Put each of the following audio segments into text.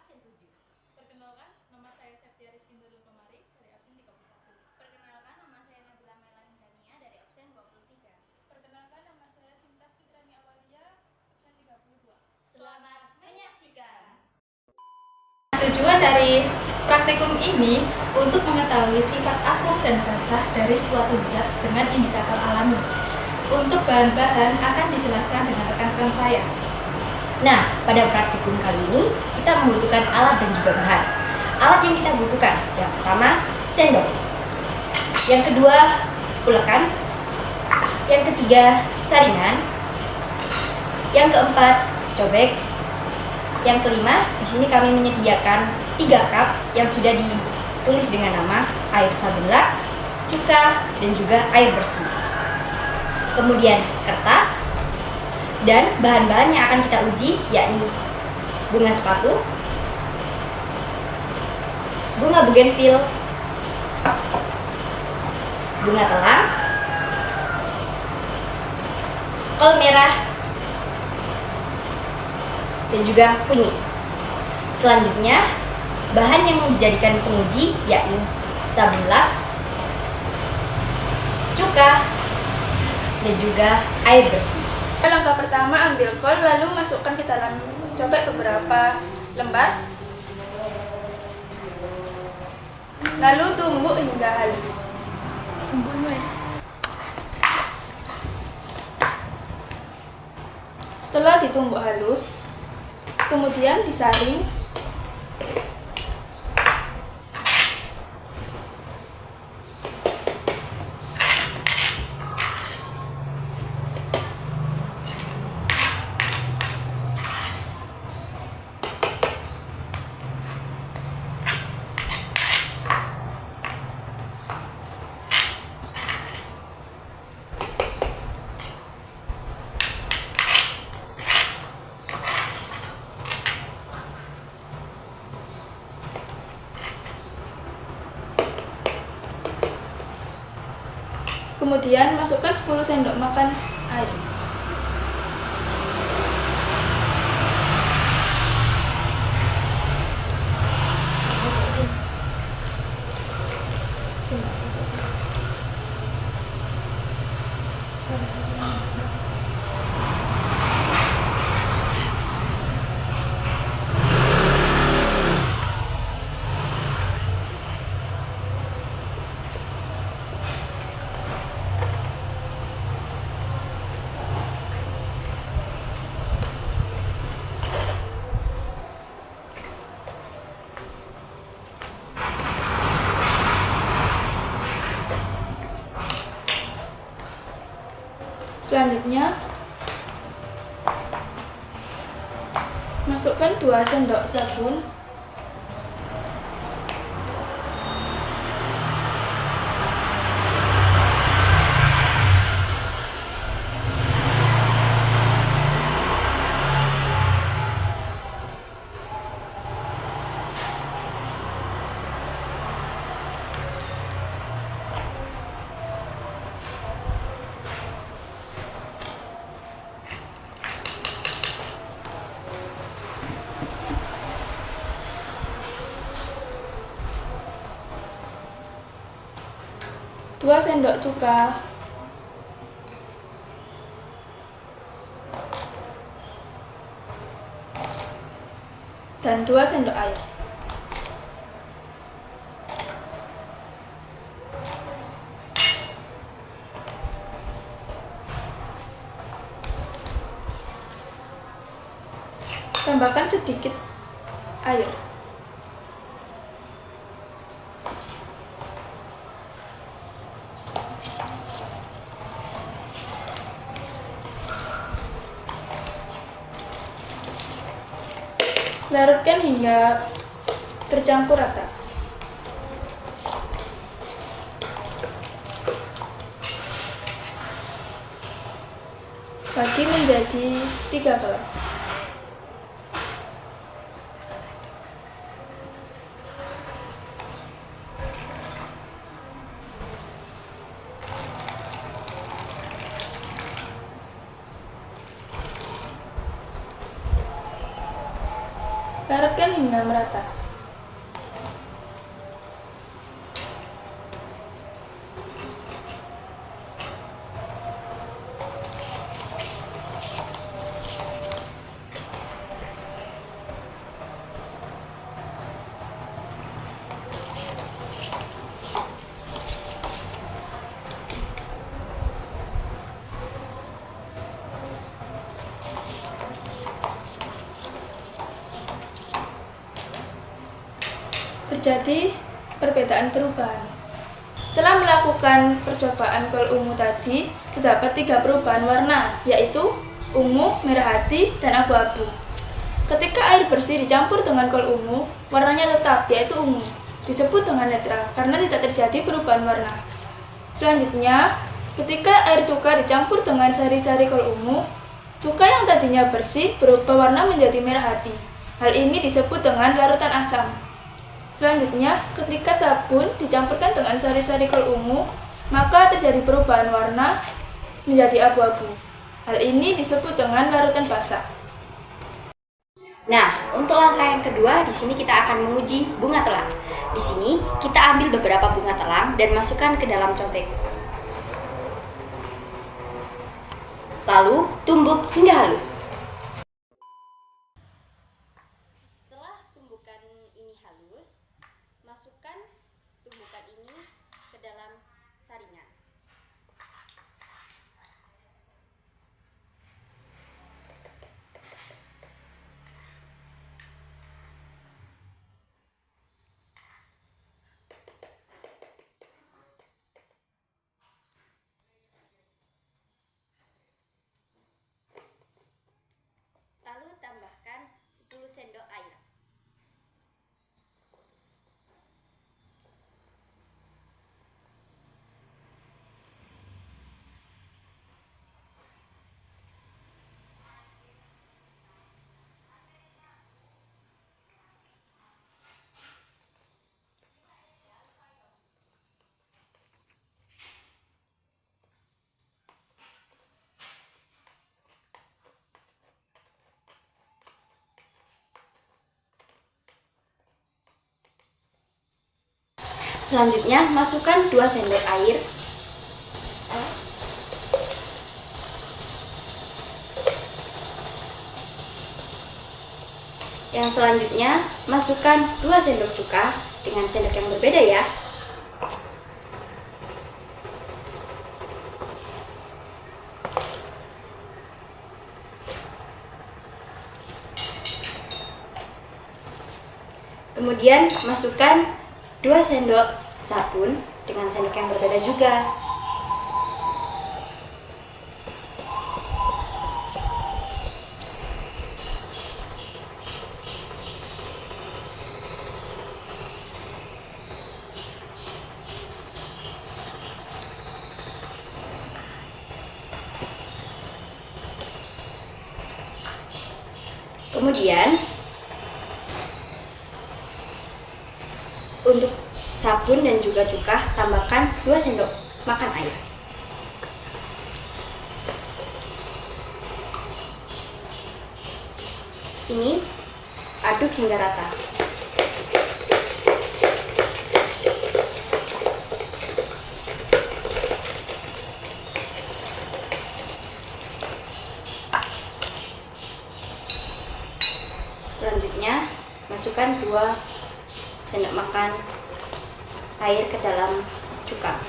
absen 7. Perkenalkan, nama saya Septia Rizky Nurul Kemari dari absen 31. Perkenalkan, nama saya Nabila Melani Dania dari absen 23. Perkenalkan, nama saya Sinta Fitrani Awalia, absen 32. Selamat menyaksikan. Tujuan dari praktikum ini untuk mengetahui sifat asal dan basah dari suatu zat dengan indikator alami. Untuk bahan-bahan akan dijelaskan dengan rekan-rekan saya. Nah, pada praktikum kali ini kita membutuhkan alat dan juga bahan. Alat yang kita butuhkan, yang pertama sendok, yang kedua ulekan, yang ketiga saringan, yang keempat cobek, yang kelima di sini kami menyediakan 3 cup yang sudah ditulis dengan nama air sabun Lux, cuka, dan juga air bersih. Kemudian kertas dan bahan-bahan yang akan kita uji yakni bunga sepatu, bunga bougainville, bunga telang, kol merah, dan juga kunyit. Selanjutnya, bahan yang mau dijadikan penguji yakni sabun Lux, cuka, dan juga air bersih. Langkah pertama, ambil kol lalu masukkan ke dalam cobek beberapa lembar. Lalu tumbuk hingga halus. Setelah ditumbuk halus, kemudian disaring. Kemudian masukkan 10 sendok makan air. Selanjutnya, masukkan 2 sendok sabun. Dua sendok cuka, dan 2 sendok air. Tambahkan sedikit air. Larutkan hingga tercampur rata. Bagi menjadi 3 gelas. Larutkan hingga merata. Terjadi perbedaan perubahan. Setelah melakukan percobaan kol ungu tadi, terdapat 3 perubahan warna, yaitu ungu, merah hati, dan abu-abu. Ketika air bersih dicampur dengan kol ungu, warnanya tetap, yaitu ungu. Disebut dengan netral karena tidak terjadi perubahan warna. Selanjutnya, ketika air cuka dicampur dengan sari-sari kol ungu, cuka yang tadinya bersih berubah warna menjadi merah hati. Hal ini disebut dengan larutan asam. Selanjutnya, ketika sabun dicampurkan dengan sari-sari kol ungu, maka terjadi perubahan warna menjadi abu-abu. Hal ini disebut dengan larutan basah. Nah, untuk langkah yang kedua, di sini kita akan menguji bunga telang. Di sini kita ambil beberapa bunga telang dan masukkan ke dalam contek. Lalu tumbuk hingga halus. Setelah tumbukan ini halus, masukkan tumbukan ini ke dalam saringan. Lalu tambahkan 10 sendok air. Selanjutnya, masukkan 2 sendok air. Yang selanjutnya, masukkan 2 sendok cuka dengan sendok yang berbeda ya. Kemudian masukkan 2 sendok sabun dengan sendok yang berbeda juga. Kemudian untuk sabun dan juga cuka, tambahkan 2 sendok makan air. Ini aduk hingga rata. Selanjutnya, masukkan 2 sendok makan air ke dalam cuka.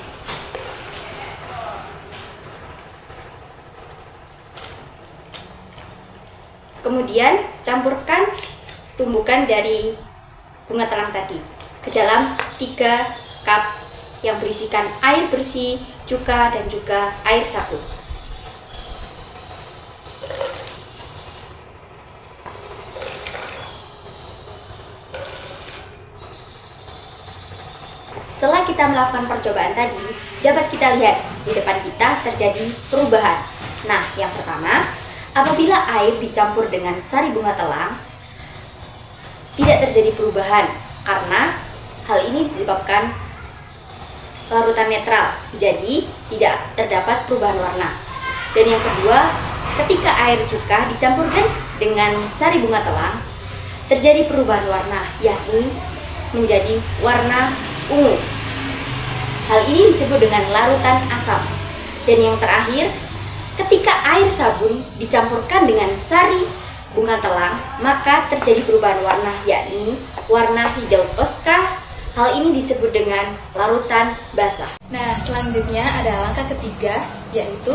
Kemudian campurkan tumbukan dari bunga telang tadi ke dalam 3 cup yang berisikan air bersih, cuka, dan juga air sabun. Setelah kita melakukan percobaan tadi, dapat kita lihat di depan kita terjadi perubahan. Nah, yang pertama, apabila air dicampur dengan sari bunga telang, tidak terjadi perubahan karena hal ini disebabkan larutan netral, jadi tidak terdapat perubahan warna. Dan yang kedua, ketika air cuka dicampurkan dengan sari bunga telang, terjadi perubahan warna, yakni menjadi warna ungu. Hal ini disebut dengan larutan asam. Dan yang terakhir, ketika air sabun dicampurkan dengan sari bunga telang, maka terjadi perubahan warna, yakni warna hijau toska. Hal ini disebut dengan larutan basah. Nah, selanjutnya ada langkah ketiga, yaitu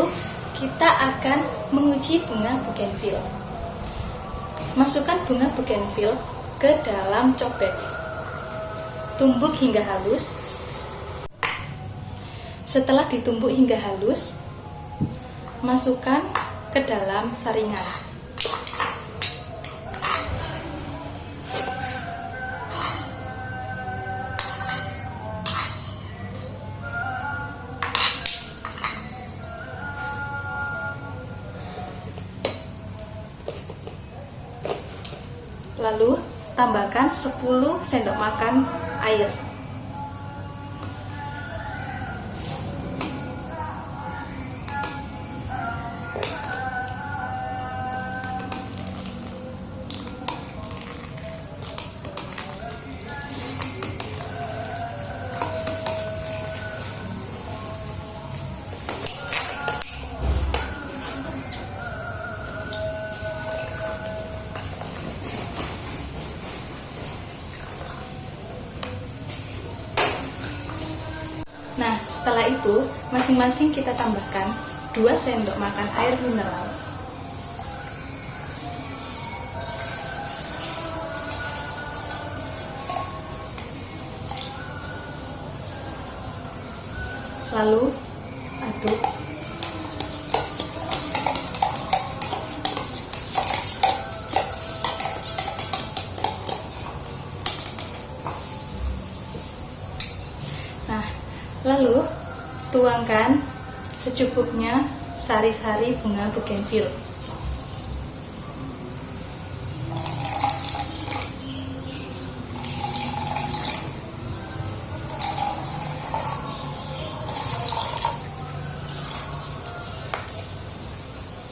kita akan menguji bunga bougainville. Masukkan bunga bougainville ke dalam cobek. Tumbuk hingga halus. Setelah ditumbuk hingga halus, masukkan ke dalam saringan. Lalu tambahkan 10 sendok makan air. Nah, setelah itu masing-masing kita tambahkan 2 sendok makan air mineral. Lalu aduk. Nah, lalu tuangkan secukupnya sari-sari bunga bougainville.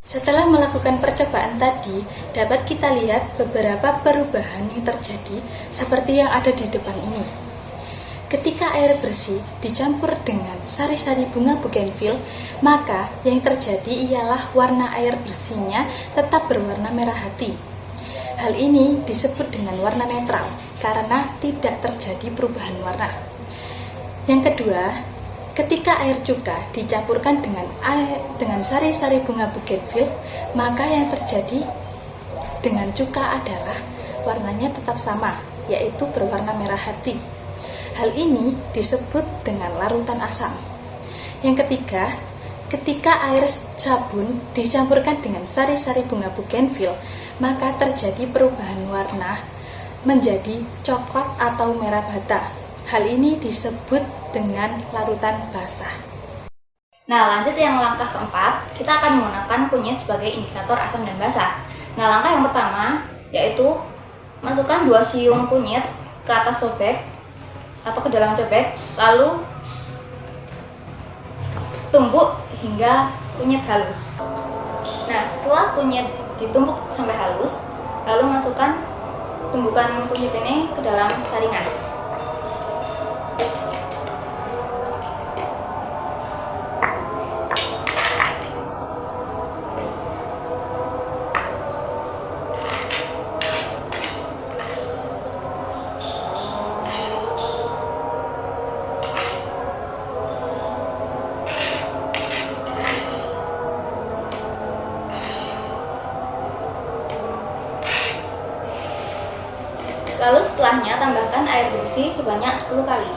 Setelah melakukan percobaan tadi, dapat kita lihat beberapa perubahan yang terjadi seperti yang ada di depan ini. Ketika air bersih dicampur dengan sari-sari bunga bougainville, maka yang terjadi ialah warna air bersihnya tetap berwarna merah hati. Hal ini disebut dengan warna netral karena tidak terjadi perubahan warna. Yang kedua, ketika air cuka dicampurkan dengan sari-sari bunga bougainville, maka yang terjadi dengan cuka adalah warnanya tetap sama, yaitu berwarna merah hati. Hal ini disebut dengan larutan asam. Yang ketiga, ketika air sabun dicampurkan dengan sari-sari bunga bougainville, maka terjadi perubahan warna menjadi coklat atau merah bata. Hal ini disebut dengan larutan basah. Nah, lanjut yang langkah keempat, kita akan menggunakan kunyit sebagai indikator asam dan basah. Nah, langkah yang pertama yaitu masukkan 2 siung kunyit ke atas cobek atau ke dalam cobek, lalu tumbuk hingga kunyit halus. Nah, setelah kunyit ditumbuk sampai halus, lalu masukkan tumbukan kunyit ini ke dalam saringan. Lalu setelahnya tambahkan air bersih sebanyak 10 kali.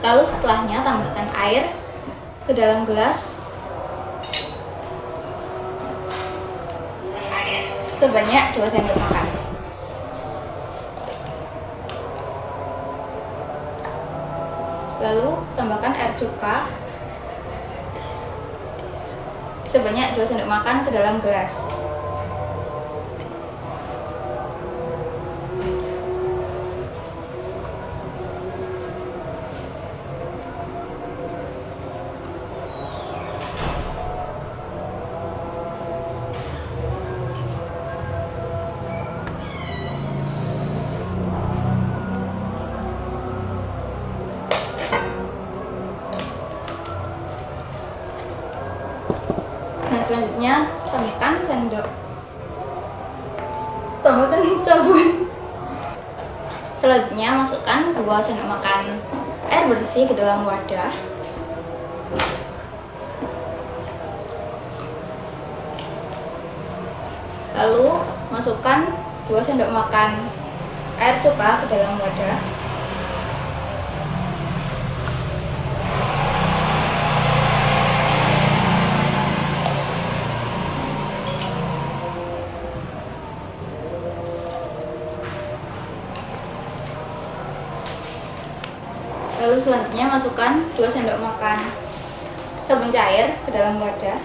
Lalu setelahnya tambahkan air ke dalam gelas sebanyak 2 sendok makan. Lalu tambahkan air cuka sebanyak 2 sendok makan ke dalam gelas. Nah, selanjutnya tambahkan sabun. Selanjutnya masukkan 2 sendok makan air bersih ke dalam wadah. Lalu masukkan 2 sendok makan air cuka ke dalam wadah. Lalu selanjutnya masukkan 2 sendok makan sabun cair ke dalam wadah.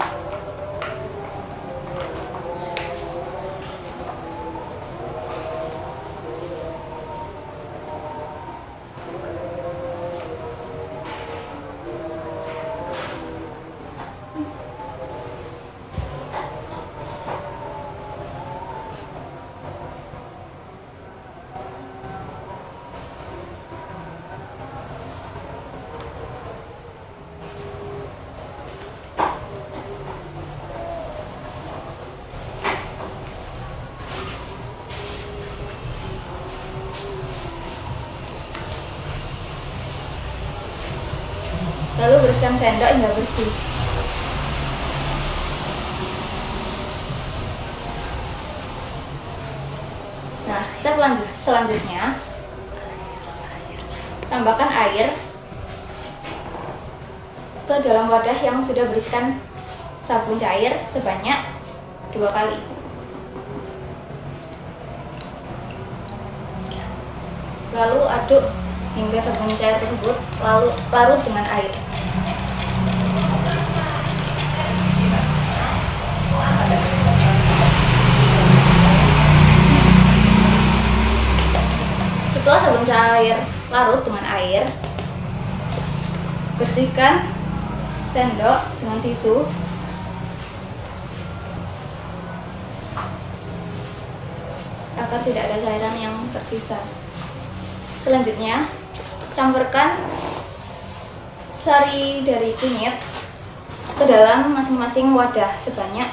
Lalu bersihkan sendok hingga bersih. Nah, step selanjutnya tambahkan air ke dalam wadah yang sudah berisikan sabun cair sebanyak 2 kali. Lalu aduk hingga sabun cair tersebut larut dengan air. Setelah sabun cair larut dengan air, bersihkan sendok dengan tisu. Agar tidak ada cairan yang tersisa. Selanjutnya, campurkan sari dari kunyit ke dalam masing-masing wadah sebanyak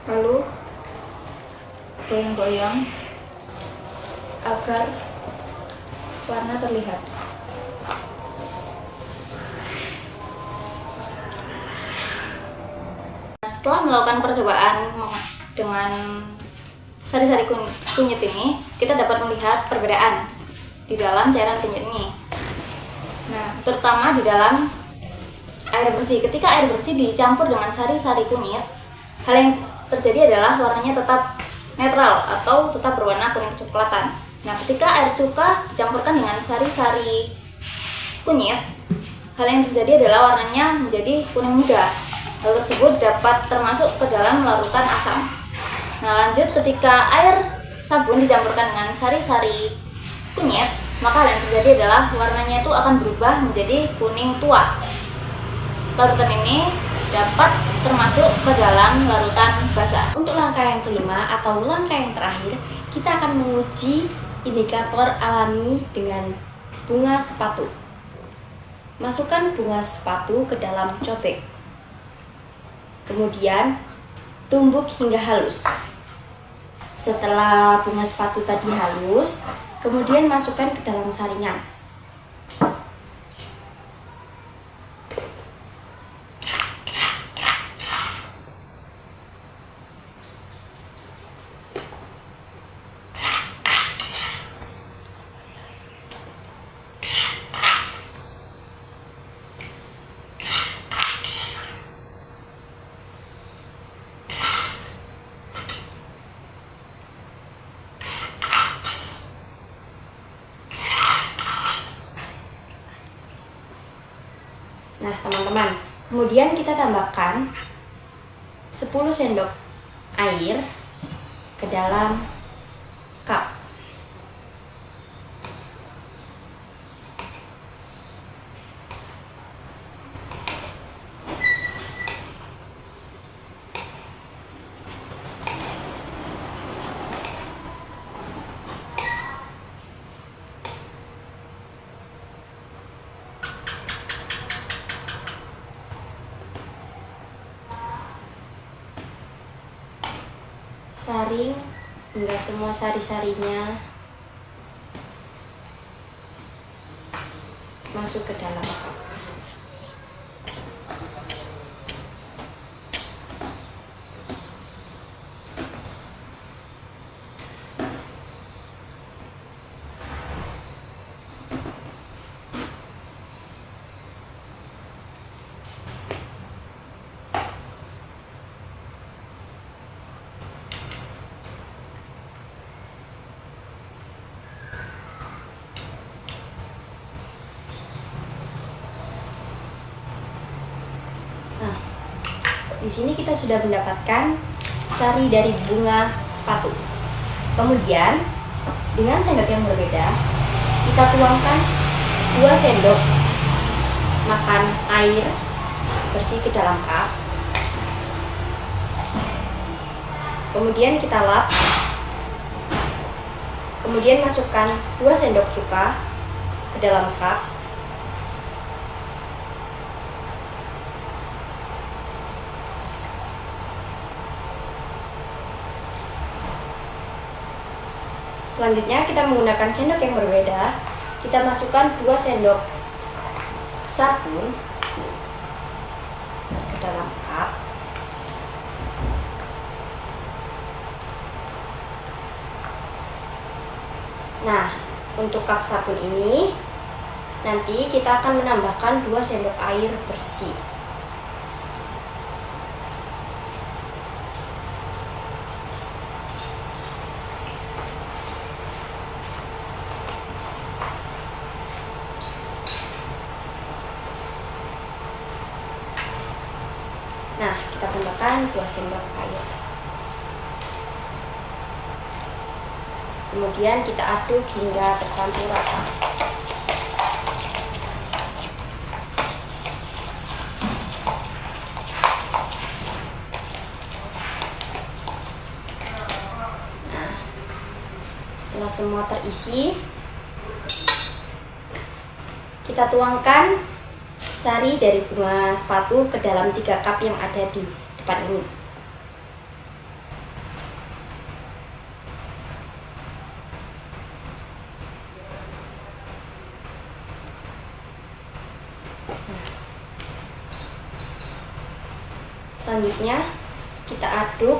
lalu goyang-goyang agar warna terlihat. Setelah melakukan percobaan dengan sari-sari kunyit ini, kita dapat melihat perbedaan di dalam cairan kunyit ini. Nah, terutama di dalam air bersih. Ketika air bersih dicampur dengan sari-sari kunyit, hal yang terjadi adalah warnanya tetap netral atau tetap berwarna kuning kecoklatan. Nah, ketika air cuka dicampurkan dengan sari-sari kunyit, hal yang terjadi adalah warnanya menjadi kuning muda. Hal tersebut dapat termasuk ke dalam larutan asam. Nah, lanjut ketika air sabun dicampurkan dengan sari-sari kunyit, maka hal yang terjadi adalah warnanya itu akan berubah menjadi kuning tua. Larutan ini dapat termasuk ke dalam larutan basah. Untuk langkah yang kelima atau langkah yang terakhir, kita akan menguji indikator alami dengan bunga sepatu. Masukkan bunga sepatu ke dalam cobek. Kemudian tumbuk hingga halus. Setelah bunga sepatu tadi halus, kemudian masukkan ke dalam saringan. Nah, teman-teman, kemudian kita tambahkan 10 sendok air ke dalam cup. Saring hingga semua sari-sarinya masuk ke dalam cup. Nah, di sini kita sudah mendapatkan sari dari bunga sepatu. Kemudian, dengan sendok yang berbeda, kita tuangkan 2 sendok makan air bersih ke dalam cup. Kemudian kita lap. Kemudian masukkan 2 sendok cuka ke dalam cup. Selanjutnya kita menggunakan sendok yang berbeda. Kita masukkan 2 sendok sabun ke dalam cup. Nah, untuk cup sabun ini nanti kita akan menambahkan 2 sendok air bersih. Nah, kita tambahkan 2 sendok air. Kemudian kita aduk hingga tercampur rata. Nah, setelah semua terisi, kita tuangkan sari dari bunga sepatu ke dalam 3 cup yang ada di depan ini. Selanjutnya kita aduk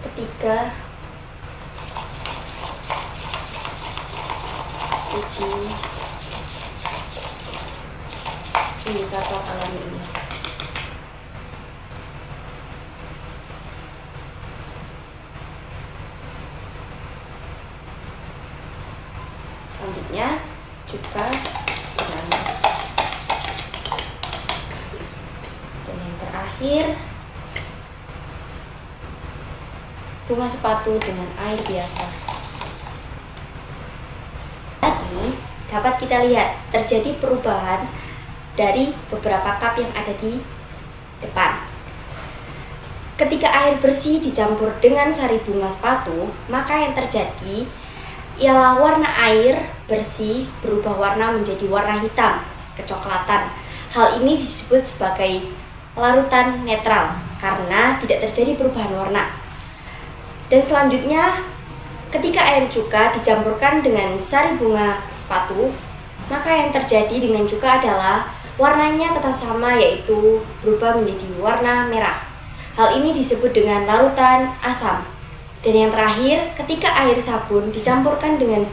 ketiga biji indikator alami ini. Selanjutnya cuka alami. Dan yang terakhir bunga sepatu dengan air biasa. Tadi dapat kita lihat terjadi perubahan dari beberapa cup yang ada di depan. Ketika air bersih dicampur dengan sari bunga sepatu, maka yang terjadi ialah warna air bersih berubah warna menjadi warna hitam, kecoklatan. Hal ini disebut sebagai larutan netral karena tidak terjadi perubahan warna. Dan selanjutnya, ketika air cuka dicampurkan dengan sari bunga sepatu, maka yang terjadi dengan cuka adalah warnanya tetap sama, yaitu berubah menjadi warna merah. Hal ini disebut dengan larutan asam. Dan yang terakhir, ketika air sabun dicampurkan dengan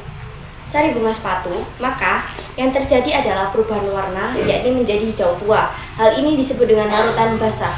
sari bunga sepatu, maka yang terjadi adalah perubahan warna, yakni menjadi hijau tua. Hal ini disebut dengan larutan basah.